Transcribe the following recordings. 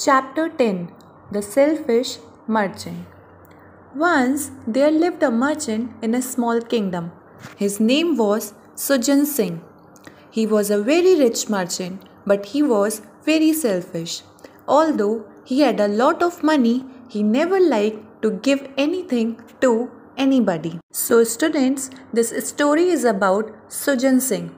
Chapter 10 The Selfish Merchant. Once there lived a merchant in a small kingdom. His name was Sujan Singh. He was a very rich merchant, but he was very selfish. Although he had a lot of money, he never liked to give anything to anybody. So, students, this story is about Sujan Singh,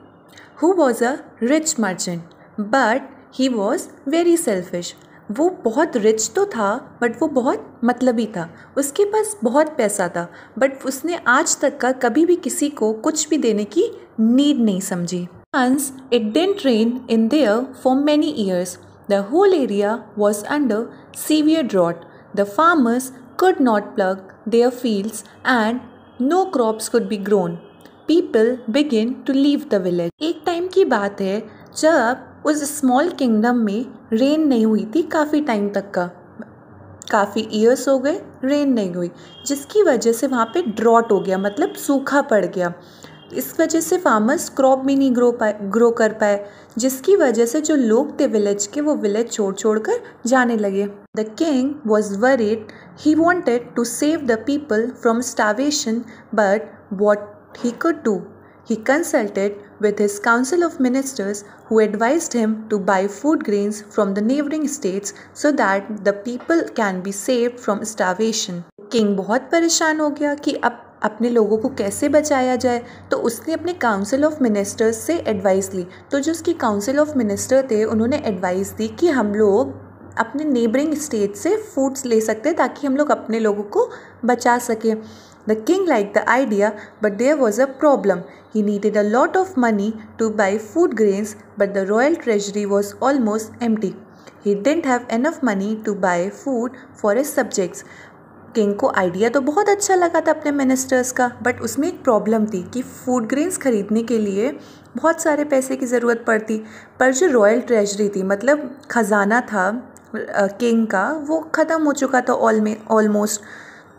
who was a rich merchant, but he was very selfish. वो बहुत rich तो था but वो बहुत मतलबी था. उसके पास बहुत पैसा था बट उसने आज तक का कभी भी किसी को कुछ भी देने की नीड नहीं समझी. Once it didn't rain in there for many years. The whole area was under severe drought. The farmers could not plough their fields and no crops could be grown. People began to leave the village. एक time की बात है जब उस small kingdom में rain नहीं हुई थी काफ़ी टाइम तक का. काफ़ी ईयर्स हो गए रेन नहीं हुई, जिसकी वजह से वहाँ पे ड्रॉट हो गया, मतलब सूखा पड़ गया. इस वजह से फार्मर्स क्रॉप भी नहीं ग्रो कर पाए, जिसकी वजह से जो लोग थे विलेज के वो विलेज छोड़ कर जाने लगे. The king was worried. He wanted to save the people from starvation, but what he could do. He consulted with his council of ministers who advised him to buy food grains from the neighboring states so that the people can be saved from starvation. King बहुत परेशान हो गया कि अब अपने लोगों को कैसे बचाया जाए, तो उसने अपने काउंसिल ऑफ मिनिस्टर्स से एडवाइस ली. तो जो उसकी काउंसिल ऑफ मिनिस्टर थे उन्होंने एडवाइस दी कि हम लोग अपने नेबरिंग स्टेट से फूड्स ले सकते हैं ताकि हम लोग अपने लोगों को बचा सकें. The king liked the idea, but there was a problem. He needed a lot of money to buy food grains, but the royal treasury was almost empty. He didn't have enough money to buy food for his subjects. King को idea तो बहुत अच्छा लगा था अपने ministers का, but उसमें एक प्रॉब्लम थी कि फूड ग्रेन्स खरीदने के लिए बहुत सारे पैसे की ज़रूरत पड़ती. पर जो रॉयल ट्रेजरी थी, मतलब ख़जाना था किंग का, वो ख़त्म हो चुका था ऑलमोस्ट.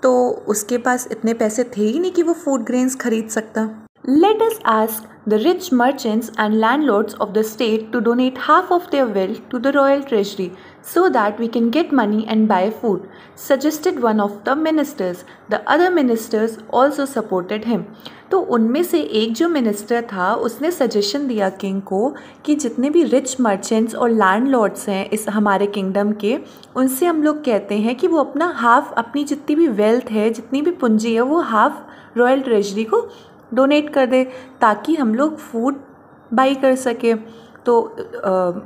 तो उसके पास इतने पैसे थे ही नहीं कि वो फूड ग्रेन्स खरीद सकता. Let us ask the rich merchants and landlords of the state to donate half of their wealth to the royal treasury so that we can get money and buy food, suggested one of the ministers. The other ministers also supported him. तो उनमें से एक जो minister था उसने suggestion दिया king को कि जितने भी रिच मर्चेंट्स और लैंडलॉर्ड्स हैं इस हमारे किंगडम के, उनसे हम लोग कहते हैं कि वो अपना हाफ, अपनी जितनी भी वेल्थ है, जितनी भी पूंजी है, वो हाफ रॉयल ट्रेजरी को डोनेट कर दे ताकि हम लोग फूड बाई कर सके. तो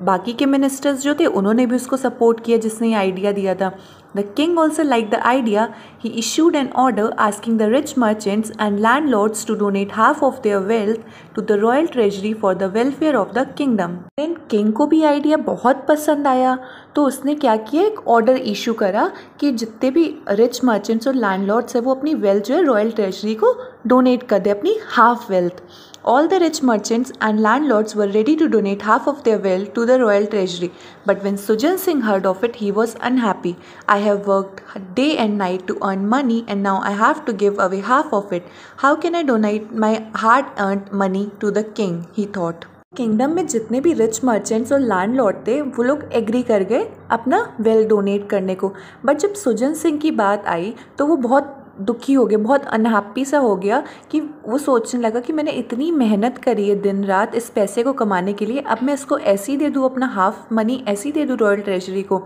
बाकी के मिनिस्टर्स जो थे उन्होंने भी उसको सपोर्ट किया जिसने ये आइडिया दिया था. The king also like the idea. He issued an order asking the rich merchants and landlords to donate half of their wealth to the royal treasury for the welfare of the kingdom. Then king को भी idea बहुत पसंद आया, तो उसने क्या किया, एक ऑर्डर इशू करा कि जितने भी रिच मर्चेंट्स और लैंडलॉर्ड्स हैं वो अपनी वेल्थ जो है रॉयल ट्रेजरी को डोनेट कर दे, अपनी half wealth. All the rich merchants and landlords were ready to donate half of their wealth to the royal treasury. But when Sujan Singh heard of it, he was unhappy. I have worked day and night to earn money and now I have to give away half of it. How can I donate my hard-earned money to the king? He thought. Kingdom में जितने भी rich merchants और landlord थे वो लोग agree कर गए अपना वेल्थ डोनेट करने को. बट जब सुजन सिंह की बात आई तो वो बहुत दुखी हो गया, बहुत अनहैप्पी सा हो गया कि वो सोचने लगा कि मैंने इतनी मेहनत करी है दिन रात इस पैसे को कमाने के लिए, अब मैं इसको ऐसे ही दे दूँ, अपना हाफ मनी ऐसे ही दे दूँ रॉयल ट्रेजरी को,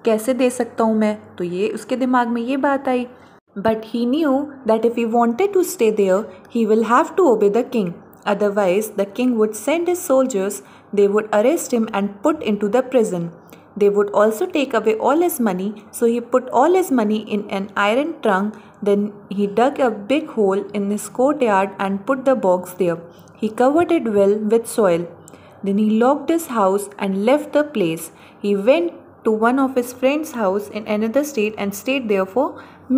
कैसे दे सकता हूँ मैं. तो ये उसके दिमाग में ये बात आई. But he knew that if he wanted to stay there he will have to obey the king. Otherwise, the king would send his soldiers, they would arrest him and put into the prison. They would also take away all his money, so he put all his money in an iron trunk. Then he dug a big hole in his courtyard and put the box there. He covered it well with soil. Then he locked his house and left the place. He went to one of his friend's house in another state and stayed there for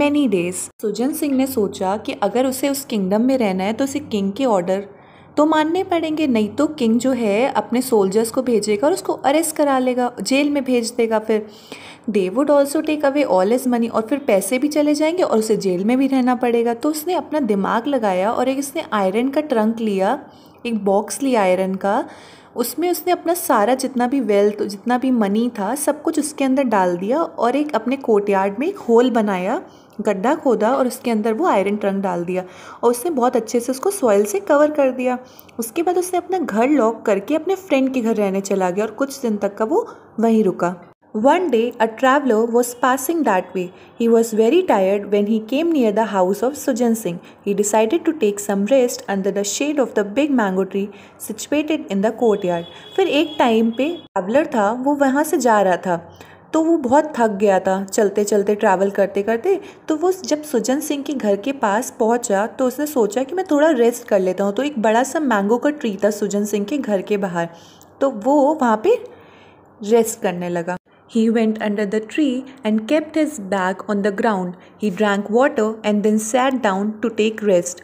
many days. सुजन सिंह ने सोचा कि अगर उसे उस kingdom में रहना है तो उसे किंग के ऑर्डर तो मानने पड़ेंगे, नहीं तो किंग जो है अपने सोल्जर्स को भेजेगा और उसको अरेस्ट करा लेगा, जेल में भेज देगा. फिर they would also take away all his money, और फिर पैसे भी चले जाएंगे और उसे जेल में भी रहना पड़ेगा. तो उसने अपना दिमाग लगाया और एक इसने आयरन का ट्रंक लिया, एक बॉक्स लिया आयरन का, उसमें उसने अपना सारा जितना भी वेल्थ, जितना भी मनी था, सब कुछ उसके अंदर डाल दिया और एक अपने कोर्टयार्ड में एक होल बनाया, गड्ढा खोदा और उसके अंदर वो आयरन ट्रंक डाल दिया और उसने बहुत अच्छे से उसको सॉइल से कवर कर दिया। उसके बाद उसने अपना घर लॉक करके अपने फ्रेंड के घर रहने चला गया और कुछ दिन तक का वो वहीं रुका। One day, a traveler was passing that way. He was very tired when he came near the house of Sujan Singh. He decided to take some rest under the shade of the big mango tree situated in the courtyard. फिर एक time पे traveller था, वो वहाँ से जा रहा था, तो वो बहुत थक गया था चलते चलते, ट्रैवल करते करते। तो वो जब सुजन सिंह के घर के पास पहुँचा तो उसने सोचा कि मैं थोड़ा रेस्ट कर लेता हूँ। तो एक बड़ा सा मैंगो का ट्री था सुजन सिंह के घर के बाहर, तो वो वहाँ पे रेस्ट करने लगा। He went under the tree and kept his bag on the ground. He drank water and then sat down to take rest.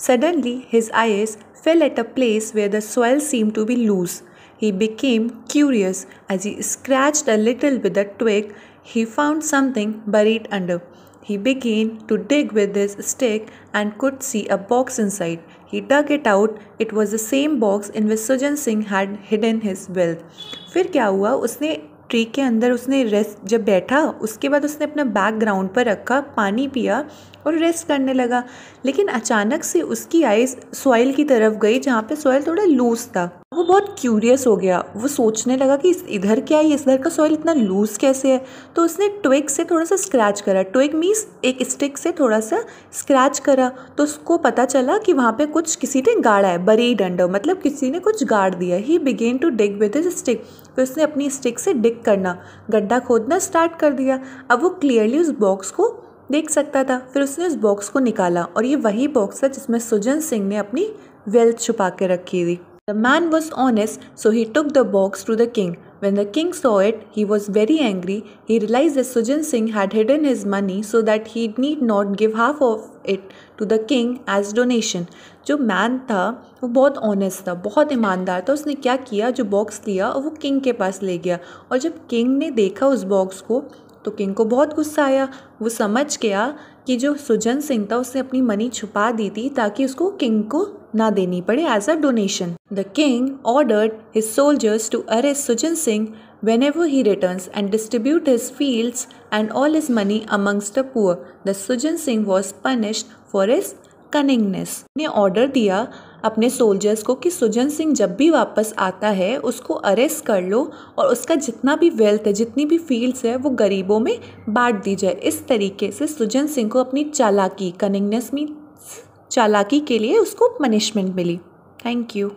Suddenly, his eyes fell at a place where the soil seemed to be loose. He became curious. As he scratched a little with a twig, he found something buried under. He began to dig with his stick and could see a box inside. He dug it out. It was the same box in which Sujan Singh had hidden his wealth. फिर क्या हुआ, उसने tree के अंदर उसने rest जब बैठा, उसके बाद उसने अपना बैग ग्राउंड पर रखा, पानी पिया और रेस्ट करने लगा। लेकिन अचानक से उसकी आइज़ सॉइल की तरफ गई जहाँ पे सॉइल थोड़ा लूज था। वो बहुत क्यूरियस हो गया, वो सोचने लगा कि इधर क्या है, इस इधर का सॉइल इतना लूज कैसे है। तो उसने ट्विग से थोड़ा सा स्क्रैच करा, ट्विग मीन्स एक स्टिक से थोड़ा सा स्क्रैच करा, तो उसको पता चला कि वहाँ पे कुछ किसी ने गाड़ा है, बरीड अंडर, मतलब किसी ने कुछ गाड़ दिया। He began to dig with his stick, फिर उसने अपनी स्टिक से डिग करना, गड्ढा खोदना स्टार्ट कर दिया। अब वो क्लियरली उस बॉक्स को देख सकता था। फिर उसने उस बॉक्स को निकाला और ये वही बॉक्स था जिसमें सुजन सिंह ने अपनी वेल्थ छुपा के रखी थी। The man was honest, so he took the box to the king. When the king saw it, he was very angry. He realized that Sujan Singh had hidden his money so that he need not give half of it to the king as donation. जो man था वो बहुत honest था, बहुत ईमानदार था। उसने क्या किया, जो बॉक्स लिया और वो किंग के पास ले गया। और जब किंग ने देखा उस बॉक्स को तो किंग को बहुत गुस्सा आया। वो समझ गया कि जो सुजन सिंह था उसने अपनी मनी छुपा दी थी ताकि उसको किंग को ना देनी पड़े as a donation. The king ordered his soldiers to arrest Sujan Singh whenever he returns and distribute his fields and all his money amongst the poor. The Sujan Singh was punished for his cunningness. ने order दिया अपने soldiers को कि सुजन सिंह जब भी वापस आता है उसको अरेस्ट कर लो और उसका जितना भी वेल्थ है, जितनी भी फील्ड्स है, वो गरीबों में बांट दी जाए। इस तरीके से सुजन सिंह को अपनी चालाकी, कनिंगनेस में चालाकी के लिए उसको पनिशमेंट मिली। Thank you.